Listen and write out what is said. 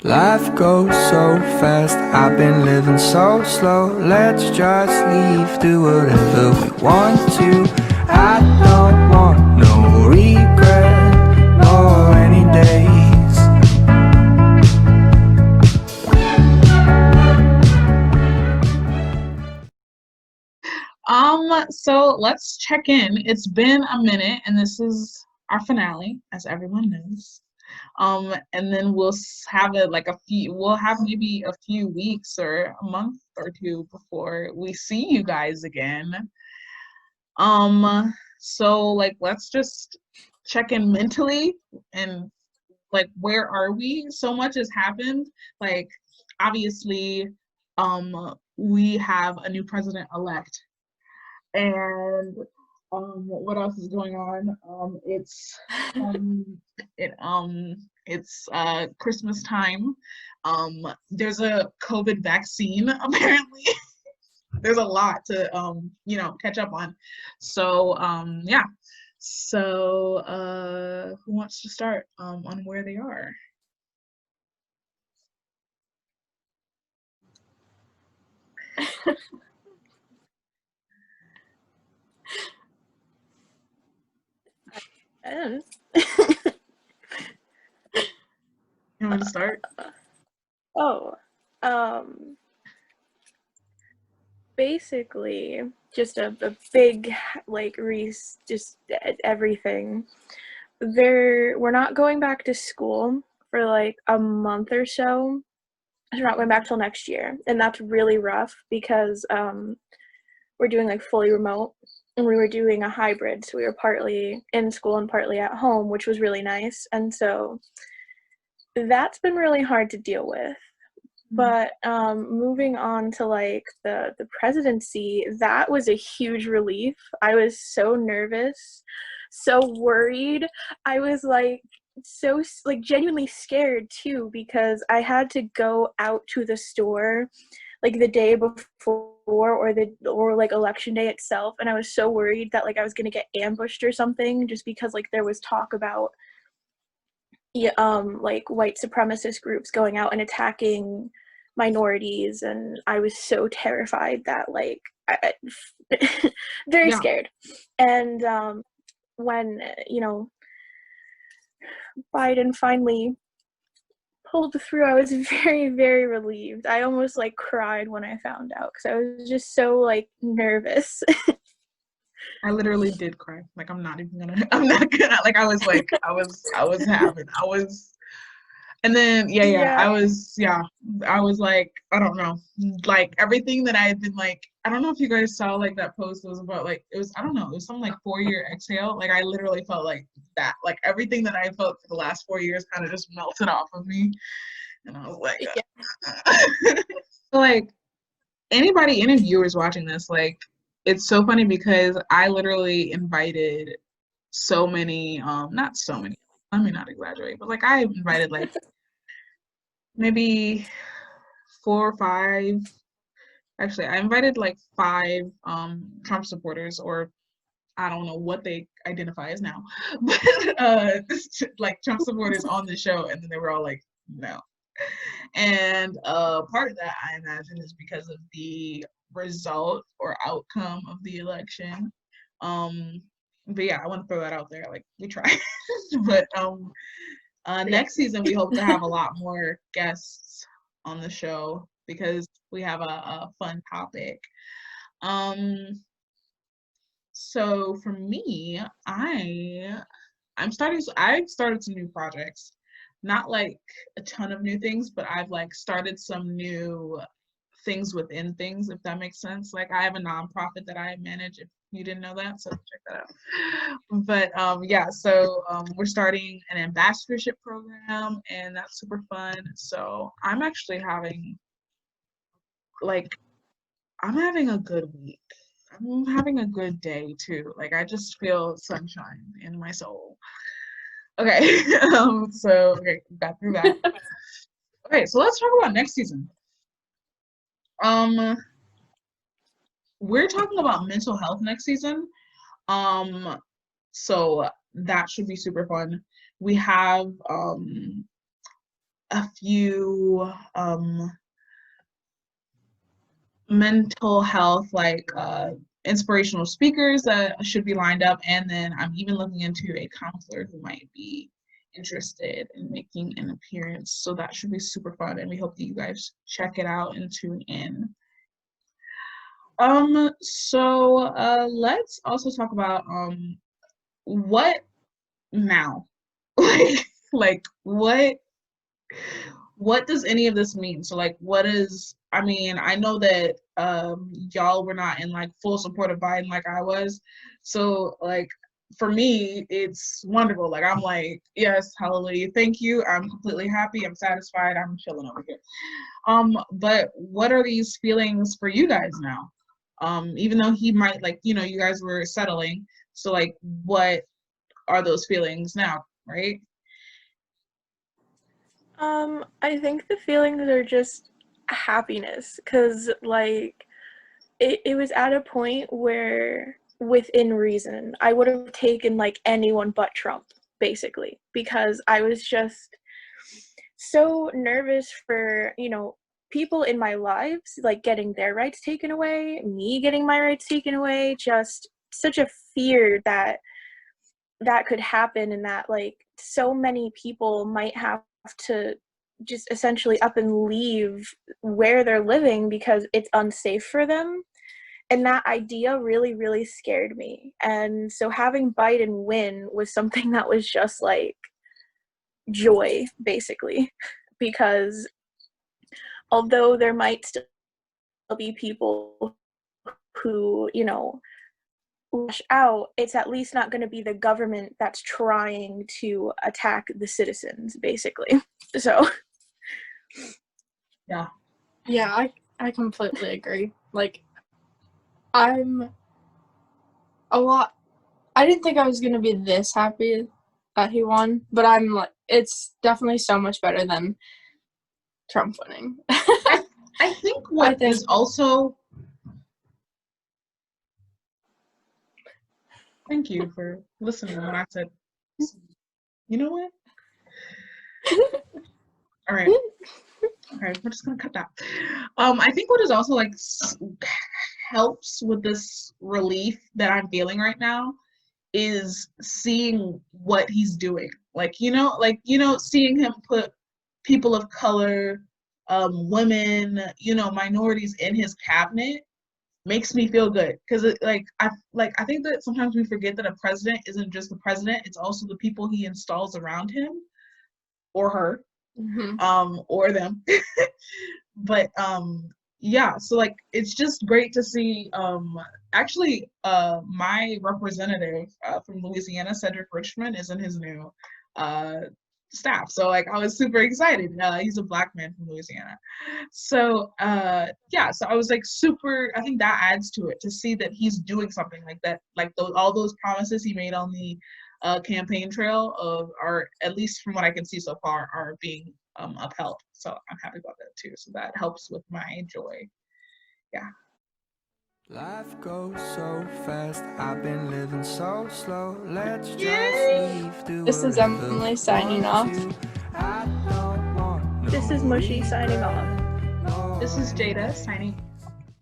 Life goes so fast, I've been living so slow. Let's just leave, do whatever we want to. I don't want no regret, nor any days. So let's check in. It's been a minute, and this is our finale, as everyone knows. And then have it like we'll have maybe a few weeks or a month or two before we see you guys again. So like let's just check in mentally and like where are we? So much has happened. Like obviously, we have a new president elect and what else is going on? Um it it's Christmas time. There's a COVID vaccine apparently. There's a lot to catch up on. So yeah. So who wants to start on where they are? And You want to start? oh, um, basically just a big like just everything. We're not going back to school for like a month or so. We're not going back till next year, and that's really rough because we're doing like fully remote, and we were doing a hybrid, so we were partly in school and partly at home, which was really nice, and so that's been really hard to deal with. But moving on to like the presidency, that was a huge relief. I was so nervous, so worried. I was like so like genuinely scared too, because I had to go out to the store like the day before or like election day itself, and I was so worried that like I was going to get ambushed or something, just because like there was talk about like white supremacist groups going out and attacking minorities, and I was so terrified that like very Yeah. scared. And when Biden finally pulled through, I was very, very relieved. I almost like cried when I found out because I was just so like nervous. I literally did cry. Like I'm not even gonna like I was having I was and then Yeah. I was like I don't know. Like everything that I had been like I don't know if you guys saw like that post. It was about like it was I don't know, it was some like 4-year exhale. Like I literally felt like that. Like everything that I felt for the last 4 years kind of just melted off of me. And I was like so like any viewers watching this, like it's so funny because I literally invited so many, not so many, let me not exaggerate, but like I invited like maybe 4 or 5, actually I invited like 5 Trump supporters, or I don't know what they identify as now, but like Trump supporters on the show, and then they were all like, no. And part of that, I imagine, is because of the result or outcome of the election. But yeah, I want to throw that out there. Like we try, but next season we hope to have a lot more guests on the show because we have a fun topic. Um, so for me, I've started some new projects. Not like a ton of new things, but I've like started some new things within things, if that makes sense. Like I have a nonprofit that I manage, if you didn't know that, so check that out. But yeah, so we're starting an ambassadorship program and that's super fun. So like I'm having a good week. I'm having a good day too. Like I just feel sunshine in my soul. Okay. So okay, got through that. Okay, so let's talk about next season. Um, we're talking about mental health next season. Um, so that should be super fun. We have a few mental health inspirational speakers that should be lined up, and then I'm even looking into a counselor who might be interested in making an appearance, so that should be super fun, and we hope that you guys check it out and tune in. So let's also talk about what now? like what does any of this mean? So like what is, I mean, I know that y'all were not in like full support of Biden like I was. So like for me, it's wonderful. Like I'm like, yes, hallelujah, thank you. I'm completely happy. I'm satisfied. I'm chilling over here. But what are these feelings for you guys now? Even though he might like, you know, you guys were settling. So like what are those feelings now, right? I think the feelings are just happiness, because like it was at a point where within reason I would have taken like anyone but Trump, basically, because I was just so nervous for, you know, people in my lives like getting their rights taken away, me getting my rights taken away, just such a fear that that could happen, and that like so many people might have to just essentially up and leave where they're living because it's unsafe for them. And that idea really, really scared me. And so having Biden win was something that was just like joy, basically, because although there might still be people who, you know, lash out, it's at least not going to be the government that's trying to attack the citizens, basically. So Yeah. Yeah, I completely agree. Like, I'm a lot. I didn't think I was gonna be this happy that he won, but I'm like, it's definitely so much better than Trump winning. I think what is also. Thank you for listening when I said, you know what? All right. Okay, we're just gonna cut that. I think what is also like helps with this relief that I'm feeling right now is seeing what he's doing. Like, seeing him put people of color, women, minorities in his cabinet makes me feel good, because I think that sometimes we forget that a president isn't just the president, it's also the people he installs around him or her, or them. But yeah, so like it's just great to see actually my representative from Louisiana, Cedric Richmond, is in his new staff. So like I was super excited. He's a Black man from Louisiana. So yeah, so I was like super, I think that adds to it to see that he's doing something like that, like all those promises he made on the campaign trail are, at least from what I can see so far, are being upheld. So I'm happy about that too. So that helps with my joy. Yeah. Life goes so fast, I've been living so slow. Let's just Yay! leave. Do This is whatever Emily we signing want off. to. I don't want no this is Mushy signing off. regret, no This is Jada signing